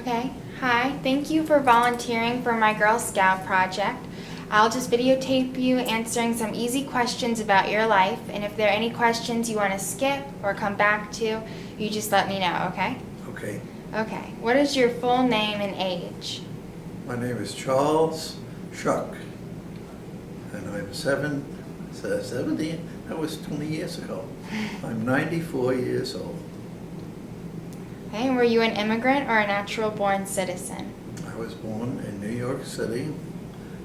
Okay. Hi. Thank you for volunteering for my Girl Scout project. I'll just videotape you answering some easy questions about your life, and if there are any questions you want to skip or come back to, you just let me know, okay? Okay. Okay. What is your full name and age? My name is Charles Schuck, and I'm 70. That was 20 years ago. I'm 94 years old. Okay. And were you an immigrant or a natural-born citizen? I was born in New York City,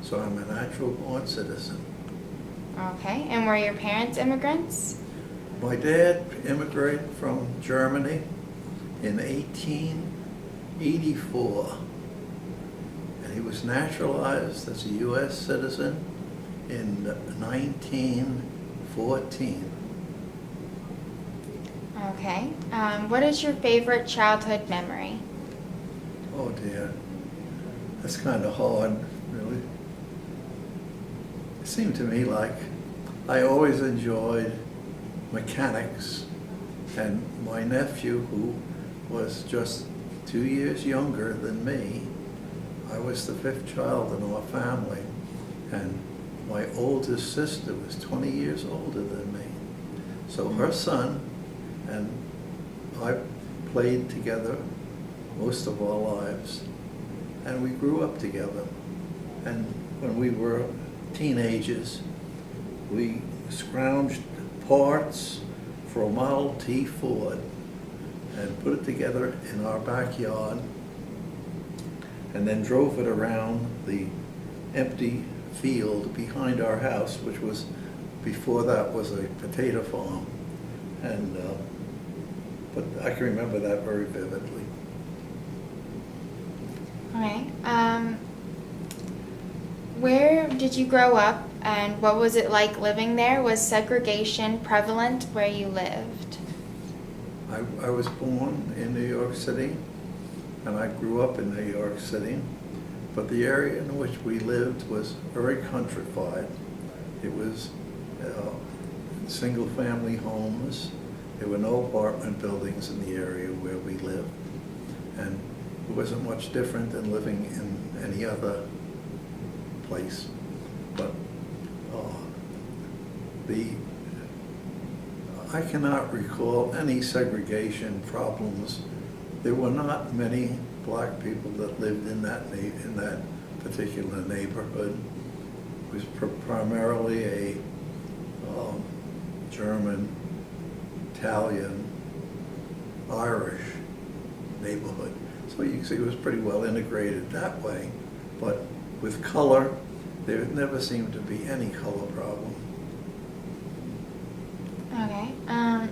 so I'm a natural-born citizen. Okay. And were your parents immigrants? My dad immigrated from Germany in 1884, and he was naturalized as a U.S. citizen in 1914. Okay. What is your favorite childhood memory? Oh dear, that's kind of hard, really. It seemed to me like I always enjoyed mechanics, and my nephew, who was just 2 years younger than me, I was the fifth child in our family, and my oldest sister was 20 years older than me. So her son and I played together most of our lives, and we grew up together. And when we were teenagers, we scrounged parts for a Model T Ford and put it together in our backyard, and then drove it around the empty field behind our house, which was, before that, was a potato farm. And but I can remember that very vividly. Okay. Where did you grow up, and what was it like living there? Was segregation prevalent where you lived? I was born in New York City, and I grew up in New York City, but the area in which we lived was very countrified. It was single-family homes. There were no apartment buildings in the area where we lived, and it wasn't much different than living in any other place. But I cannot recall any segregation problems. There were not many black people that lived in that particular neighborhood. It was primarily a German, Italian, Irish neighborhood. So you can see it was pretty well integrated that way. But with color, there never seemed to be any color problem. Okay.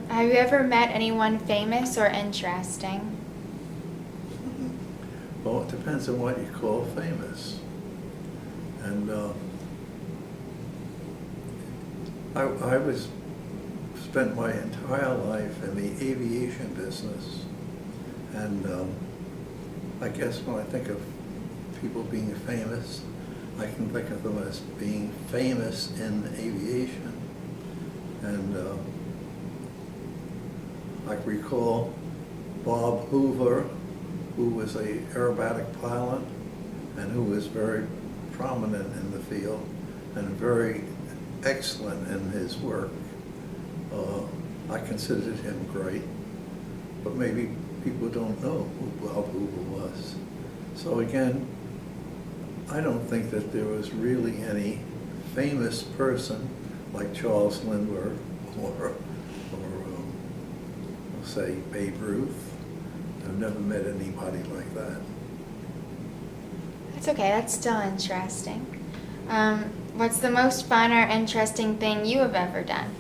Have you ever met anyone famous or interesting? Well, it depends on what you call famous. And I spent my entire life in the aviation business. And I guess when I think of people being famous, I can think of them as being famous in aviation. And I recall Bob Hoover, who was an aerobatic pilot and who was very prominent in the field and very excellent in his work. I considered him great, but maybe people don't know who Bob Hoover was. So again, I don't think that there was really any famous person like Charles Lindbergh or say Babe Ruth. I've never met anybody like that. That's okay. That's still interesting. What's the most fun or interesting thing you have ever done?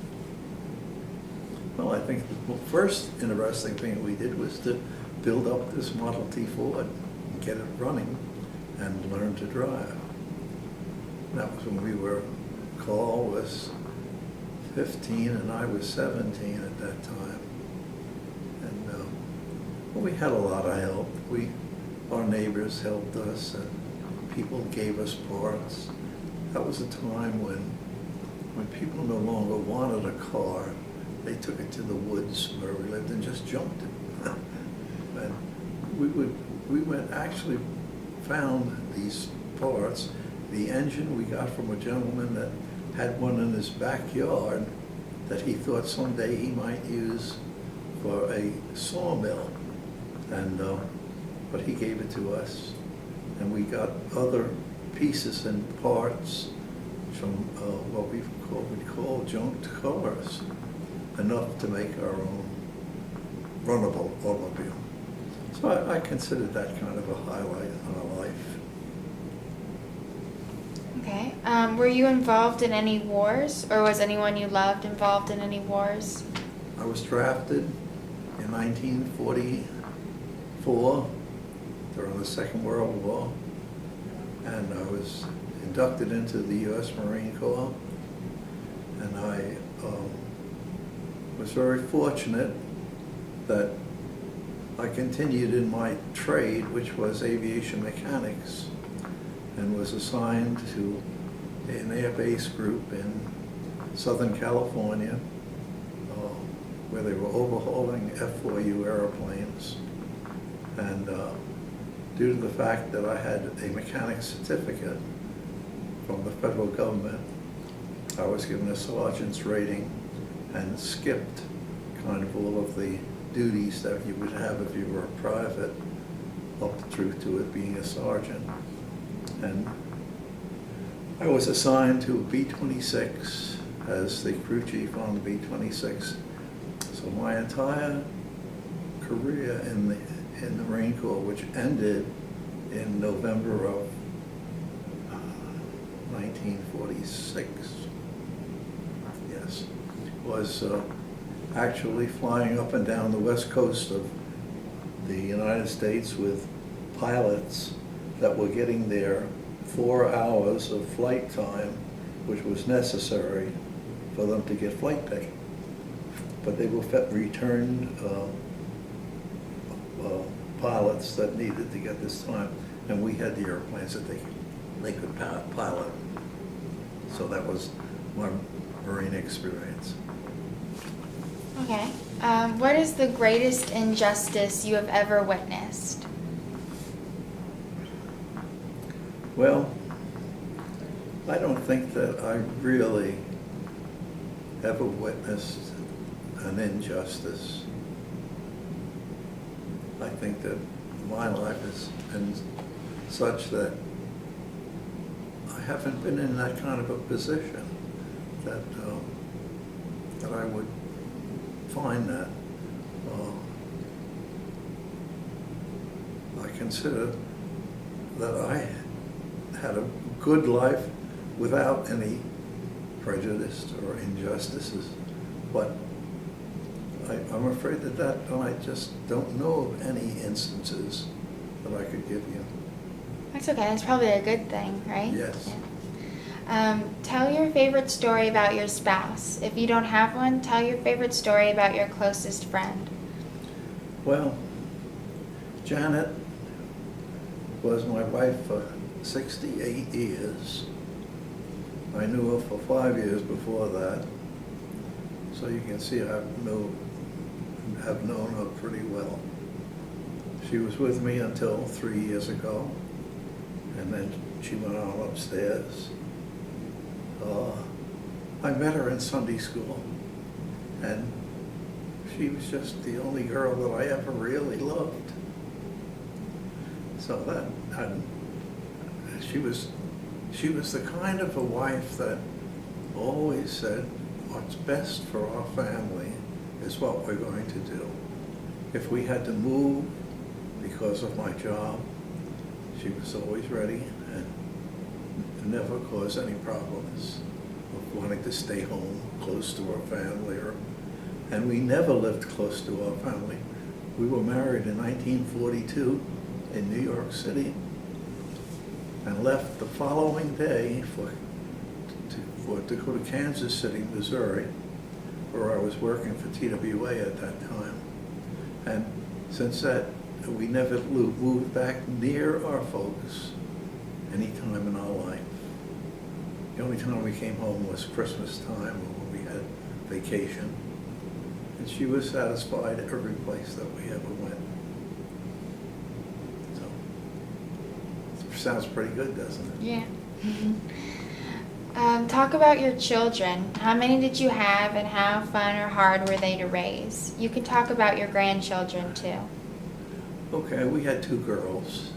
Well, I think the first interesting thing we did was to build up this Model T Ford and get it running and learn to drive. That was when Carl was 15 and I was 17 at that time. And well, we had a lot of help. Our neighbors helped us, and people gave us parts. That was a time when people no longer wanted a car. They took it to the woods where we lived and just junked it. And we would we actually found these parts. The engine we got from a gentleman that had one in his backyard that he thought someday he might use for a sawmill. And, but he gave it to us. And we got other pieces and parts from what we call junked cars, enough to make our own runnable automobile. So I consider that kind of a highlight in our life. Okay. Were you involved in any wars, or was anyone you loved involved in any wars? I was drafted in 1944 during the Second World War, and I was inducted into the U.S. Marine Corps, and I was very fortunate that I continued in my trade, which was aviation mechanics, and was assigned to an air base group in Southern California, where they were overhauling F-4U airplanes. And due to the fact that I had a mechanics certificate from the federal government, I was given a sergeant's rating and skipped kind of all of the duties that you would have if you were a private, up through to it being a sergeant. And I was assigned to a B-26 as the crew chief on the B-26. So my entire career in the Marine Corps, which ended in November of 1946, yes, was actually flying up and down the west coast of the United States with pilots that were getting their 4 hours of flight time, which was necessary for them to get flight pay. But they were returned pilots that needed to get this time, and we had the airplanes that they could pilot. So that was my Marine experience. Okay. What is the greatest injustice you have ever witnessed? Well, I don't think that I really ever witnessed an injustice. I think that my life has been such that I haven't been in that kind of a position that that I would find that. I consider that I had a good life without any prejudice or injustices, but I'm afraid that I just don't know of any instances that I could give you. That's okay. That's probably a good thing, right? Yes. Yeah. Tell your favorite story about your spouse. If you don't have one, tell your favorite story about your closest friend. Well, Janet was my wife for 68 years. I knew her for 5 years before that. So you can see have known her pretty well. She was with me until 3 years ago, and then she went on upstairs. I met her in Sunday school, and she was just the only girl that I ever really loved. So she was the kind of a wife that always said, what's best for our family is what we're going to do. If we had to move because of my job, she was always ready and never caused any problems of wanting to stay home close to our family. And we never lived close to our family. We were married in 1942 in New York City and left the following day to go to Kansas City, Missouri, where I was working for TWA at that time. And since that, we never moved back near our folks any time in our life. The only time we came home was Christmas time, or when we had vacation. And she was satisfied every place that we ever went. So sounds pretty good, doesn't it? Yeah. Talk about your children. How many did you have, and how fun or hard were they to raise? You can talk about your grandchildren too. Okay, we had 2 girls.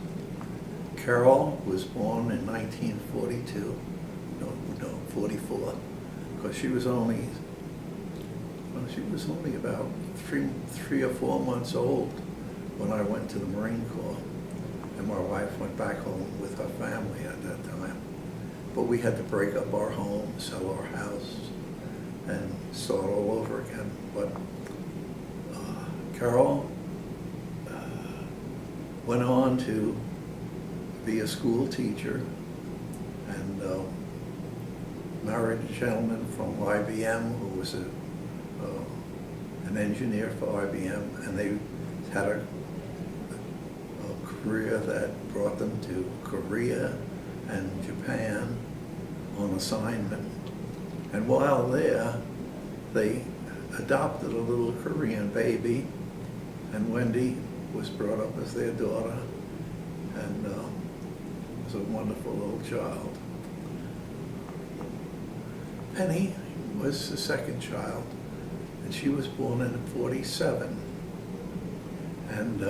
Carol was born in 1942. No, 44. Because she was only about three or 4 months old when I went to the Marine Corps. And my wife went back home with her family at that time. But we had to break up our home, sell our house, and start all over again. But Carol went on to be a school teacher and married a gentleman from IBM who was an engineer for IBM, and they had a career that brought them to Korea and Japan on assignment. And while there, they adopted a little Korean baby, and Wendy was brought up as their daughter, and was a wonderful little child. Penny was the second child, and she was born in '47. And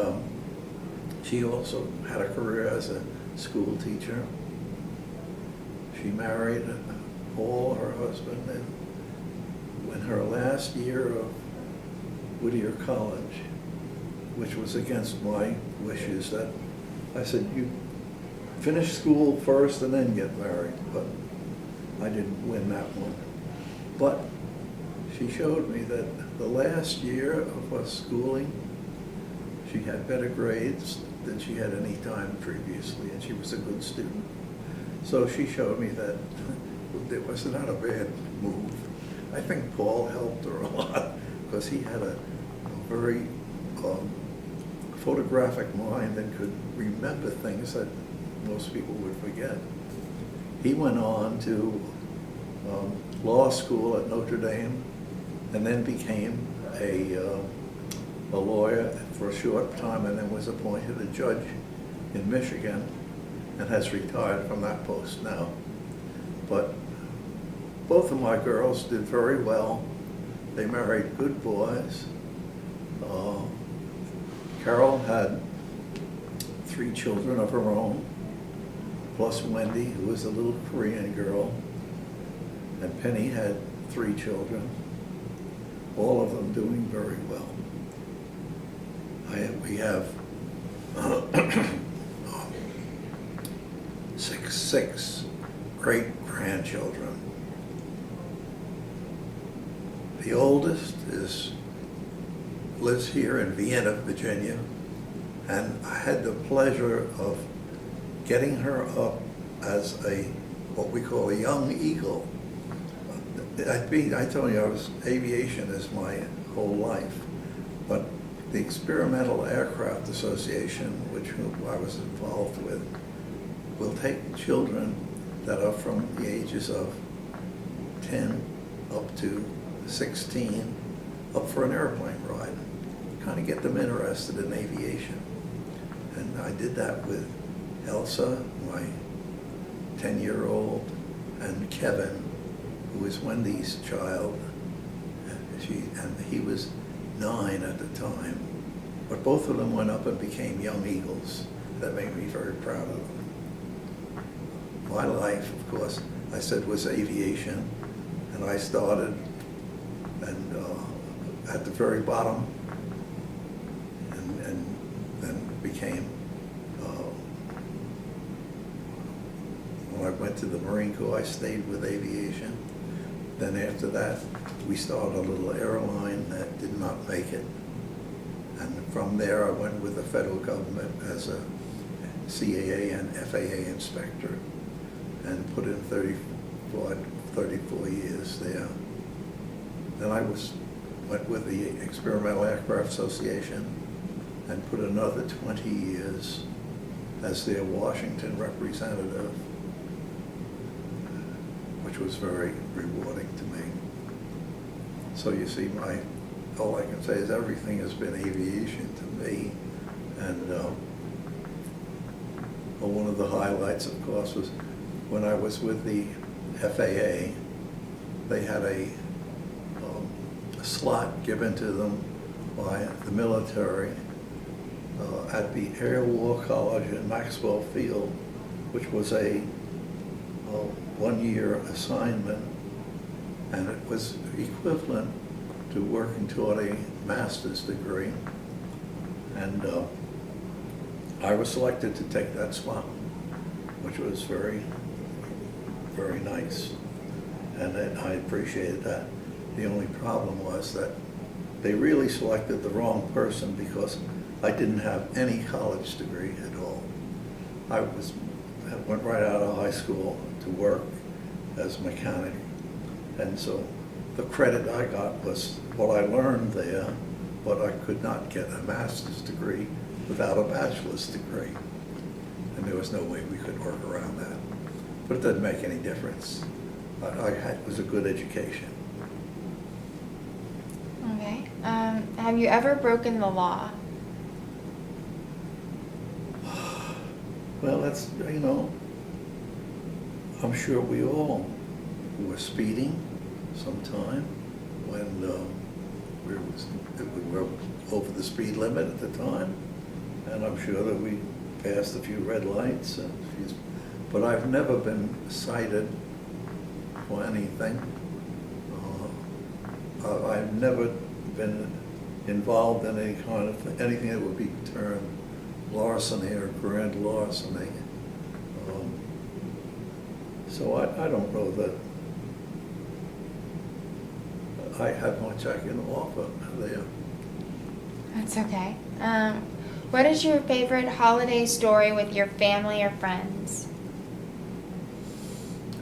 she also had a career as a school teacher. She married Paul, her husband, and in her last year of Whittier College, which was against my wishes, that I said, you finish school first and then get married, but I didn't win that one. But she showed me that the last year of us schooling, she had better grades than she had any time previously, and she was a good student. So she showed me that it was not a bad move. I think Paul helped her a lot because he had a very photographic mind and could remember things that most people would forget. He went on to law school at Notre Dame and then became a lawyer for a short time, and then was appointed a judge in Michigan and has retired from that post now. But both of my girls did very well. They married good boys. Carol had 3 children of her own, plus Wendy, who was a little Korean girl, and Penny had 3 children, all of them doing very well. We have six great-grandchildren. The oldest lives here in Vienna, Virginia, and I had the pleasure of getting her up as what we call a young eagle. I told you aviation is my whole life, but the Experimental Aircraft Association, which I was involved with, will take children that are from the ages of 10 up to 16 up for an airplane ride, kind of get them interested in aviation. And I did that with Elsa, my 10-year-old, and Kevin, who is Wendy's child. And he was 9 at the time. But both of them went up and became young eagles. That made me very proud of them. My life, of course, I said, was aviation, and I started and at the very bottom, and then became, when I went to the Marine Corps, I stayed with aviation. Then after that, we started a little airline that did not make it. And from there, I went with the federal government as a CAA and FAA inspector and put in 34 years there. Then I went with the Experimental Aircraft Association and put another 20 years as their Washington representative, which was very rewarding to me. So you see, all I can say is everything has been aviation to me, and Well, one of the highlights, of course, was when I was with the FAA. They had a slot given to them by the military at the Air War College in Maxwell Field, which was a one-year assignment, and it was equivalent to working toward a master's degree. And I was selected to take that slot, which was very, very nice, and I appreciated that. The only problem was that they really selected the wrong person because I didn't have any college degree at all. I went right out of high school to work as a mechanic, and so the credit I got was what I learned there, but I could not get a master's degree without a bachelor's degree, and there was no way we could work around that. But it doesn't make any difference. It was a good education. Okay. Have you ever broken the law? Well, that's, I'm sure we all were speeding sometime when we were over the speed limit at the time, and I'm sure that we passed a few red lights, but I've never been cited for anything. I've never been involved in any kind of anything that would be termed larceny or grand larceny. So I don't know that I have much I can offer there. That's okay. What is your favorite holiday story with your family or friends?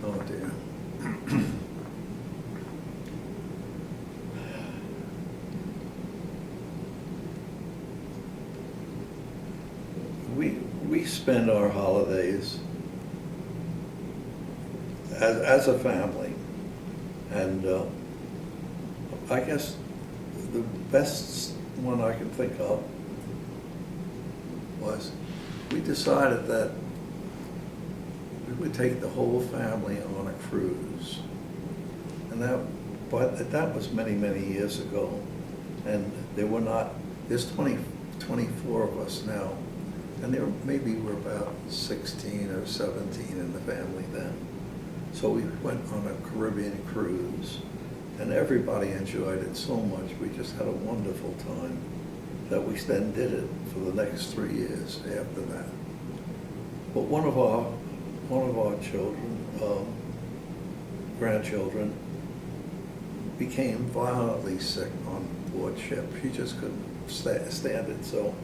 Oh dear. We spend our holidays as a family, and I guess the best one I can think of was we decided that we would take the whole family on a cruise, and that was many, many years ago, and there's 24 of us now, and there maybe were about 16 or 17 in the family then. So we went on a Caribbean cruise, and everybody enjoyed it so much. We just had a wonderful time that we then did it for the next 3 years after that. But one of our children, grandchildren, became violently sick on board ship. She just couldn't stand it. So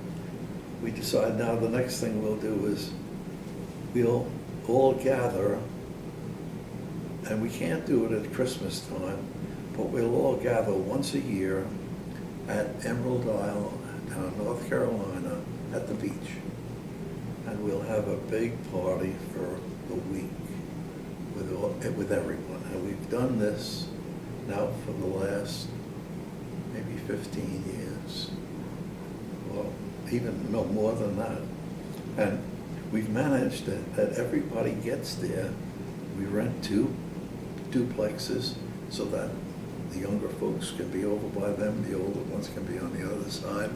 we decided now the next thing we'll do is we'll all gather, and we can't do it at Christmas time, but we'll all gather once a year at Emerald Isle down in North Carolina at the beach. And we'll have a big party for a week with everyone. And we've done this now for the last maybe 15 years, or even no more than that. And we've managed that everybody gets there. We rent 2 duplexes so that the younger folks can be over by them, the older ones can be on the other side.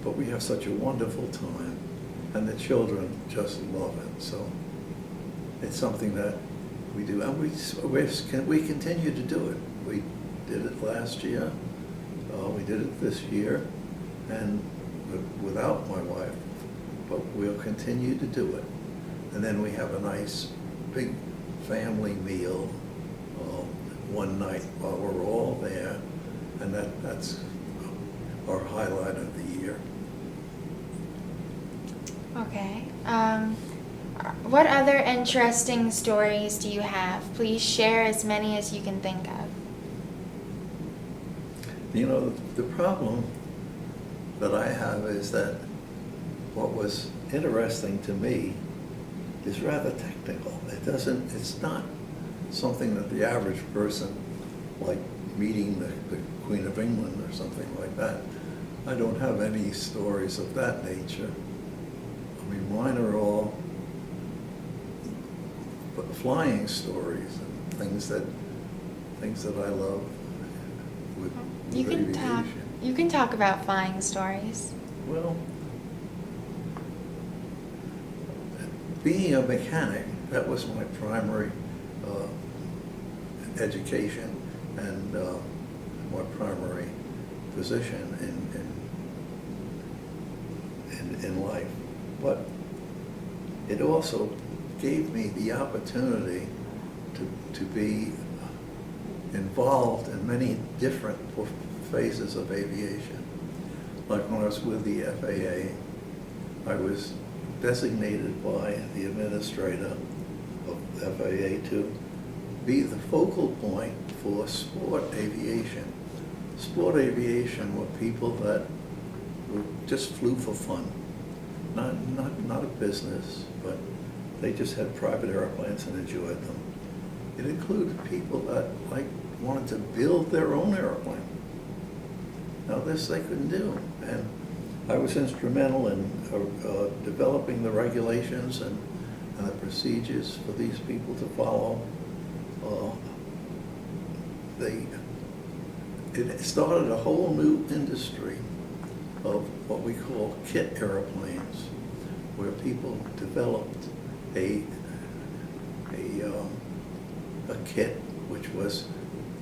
But we have such a wonderful time, and the children just love it. So it's something that we do, and we continue to do it. We did it last year, we did it this year, and without my wife, but we'll continue to do it. And then we have a nice big family meal one night while we're all there, and that's our highlight of the year. Okay. What other interesting stories do you have? Please share as many as you can think of. The problem that I have is that what was interesting to me is rather technical. It's not something that the average person, like meeting the Queen of England or something like that. I don't have any stories of that nature. I mean, mine are all flying stories and things that I love with You can aviation. you can talk about flying stories. Well, being a mechanic, that was my primary education and my primary position in life. But it also gave me the opportunity to be involved in many different phases of aviation. Like when I was with the FAA, I was designated by the administrator of FAA to be the focal point for sport aviation. Sport aviation were people that just flew for fun, not a business, but they just had private airplanes and enjoyed them. It included people that wanted to build their own airplane. Now this they couldn't do, and I was instrumental in developing the regulations and the procedures for these people to follow. It started a whole new industry of what we call kit airplanes, where people developed a kit which was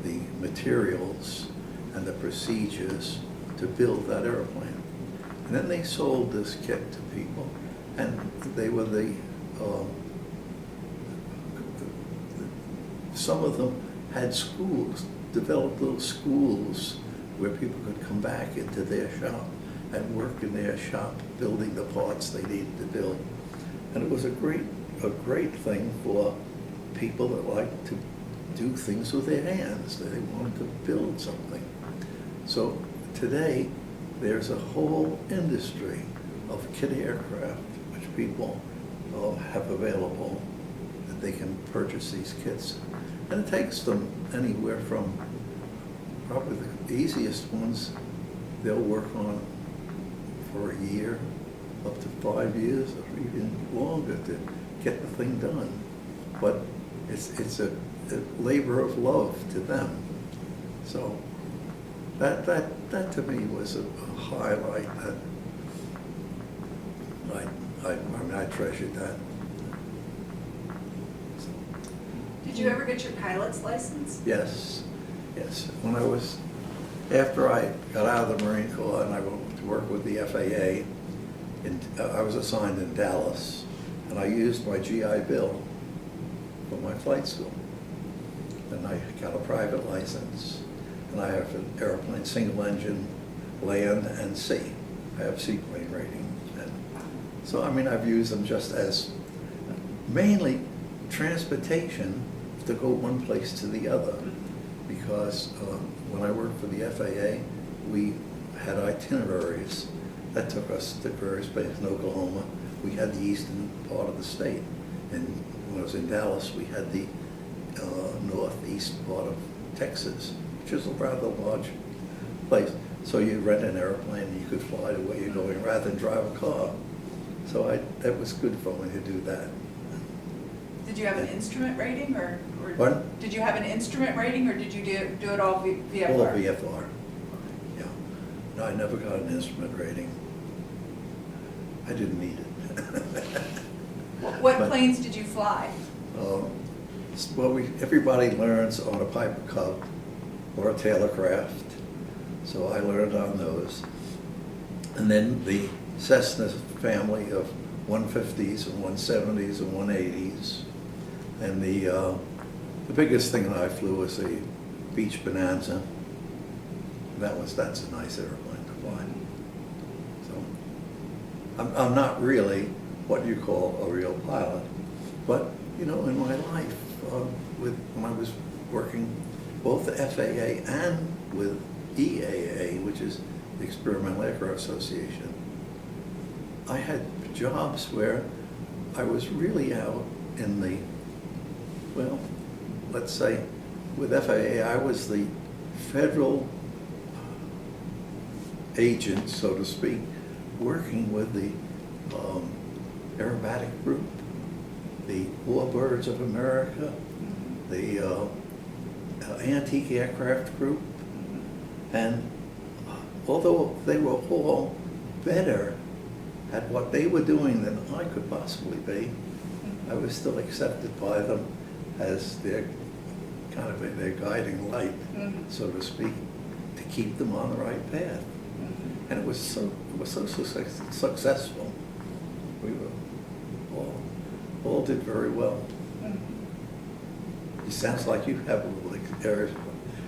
the materials and the procedures to build that airplane. And then they sold this kit to people, and they were some of them had schools, developed little schools where people could come back into their shop and work in their shop building the parts they needed to build. And it was a great thing for people that liked to do things with their hands, that they wanted to build something. So today, there's a whole industry of kit aircraft which people have available, that they can purchase these kits. And it takes them anywhere from, probably the easiest ones, they'll work on for a year, up to 5 years, or even longer to get the thing done. But it's a labor of love to them. So that to me was a highlight that I treasured that. Did you ever get your pilot's license? Yes. When after I got out of the Marine Corps and I went to work with the FAA, I was assigned in Dallas, and I used my GI Bill for my flight school. And I got a private license, and I have an airplane, single engine, land and sea. I have seaplane rating. And so, I've used them just as mainly transportation to go one place to the other, because when I worked for the FAA, we had itineraries that took us to various places. In Oklahoma, we had the eastern part of the state, and when I was in Dallas, we had the northeast part of Texas, which is a rather large place. So you rent an airplane and you could fly to where you're going rather than drive a car. So that was good for me to do that. Did you have an instrument rating, or Pardon? did you have an instrument rating, or did you do it all VFR? All VFR, yeah. No, I never got an instrument rating. I didn't need it. What planes did you fly? Well, everybody learns on a Piper Cub or a Taylorcraft, so I learned on those. And then the Cessna family of 150s and 170s and 180s. And the biggest thing that I flew was a Beach Bonanza. That's a nice airplane to fly. So I'm not really what you call a real pilot, but in my life, when I was working both the FAA and with EAA, which is the Experimental Aircraft Association, I had jobs where I was really out in the, well, let's say with FAA, I was the federal agent, so to speak, working with the aerobatic group. the Warbirds of America, the Antique Aircraft Group, and although they were all better at what they were doing than I could possibly be, I was still accepted by them as their kind of their guiding light, so to speak, to keep them on the right path. And it was so successful. We were all did very well. It sounds like you have a little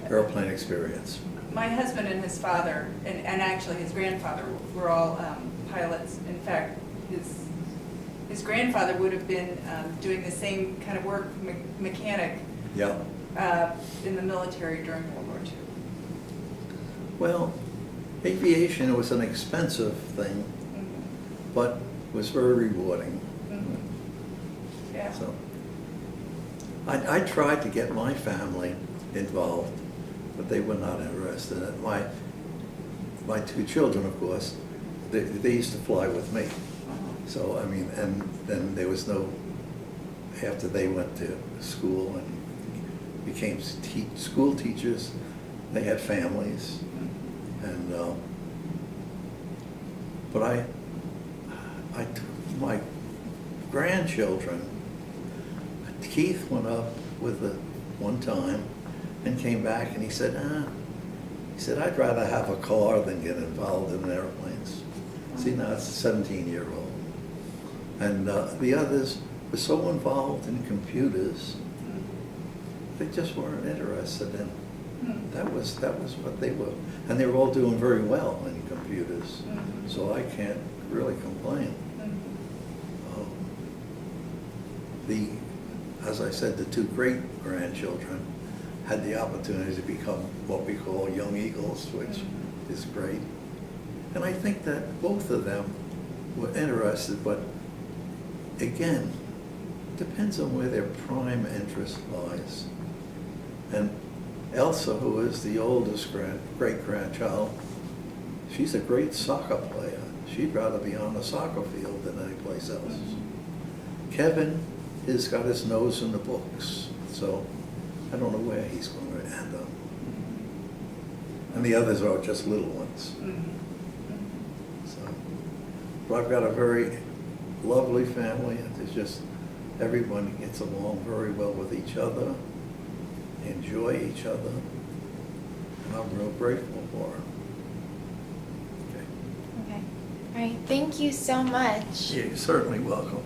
airplane experience. My husband and his father, and actually his grandfather, were all pilots. In fact, his grandfather would have been doing the same kind of work, mechanic, Yeah. in the military during World War II. Well, aviation was an expensive thing, but was very rewarding. Yeah. So I tried to get my family involved, but they were not interested. And my two children, of course, they used to fly with me. So, I mean, and then there was no, after they went to school and became school teachers, they had families. And, but I took my grandchildren. Keith went up with it one time and came back and he said, I'd rather have a car than get involved in airplanes. See, now it's a 17-year-old. And the others were so involved in computers, they just weren't interested in. That was what they were. And they were all doing very well in computers. So I can't really complain. As I said, the two great-grandchildren had the opportunity to become what we call young eagles, which is great. And I think that both of them were interested, but again, depends on where their prime interest lies. And Elsa, who is the oldest great-grandchild, she's a great soccer player. She'd rather be on a soccer field than any place else. Kevin has got his nose in the books, so I don't know where he's going to end up. And the others are just little ones. So, but I've got a very lovely family, and there's just everyone gets along very well with each other, enjoy each other, and I'm real grateful for them. Okay. All right. Thank you so much. You're certainly welcome.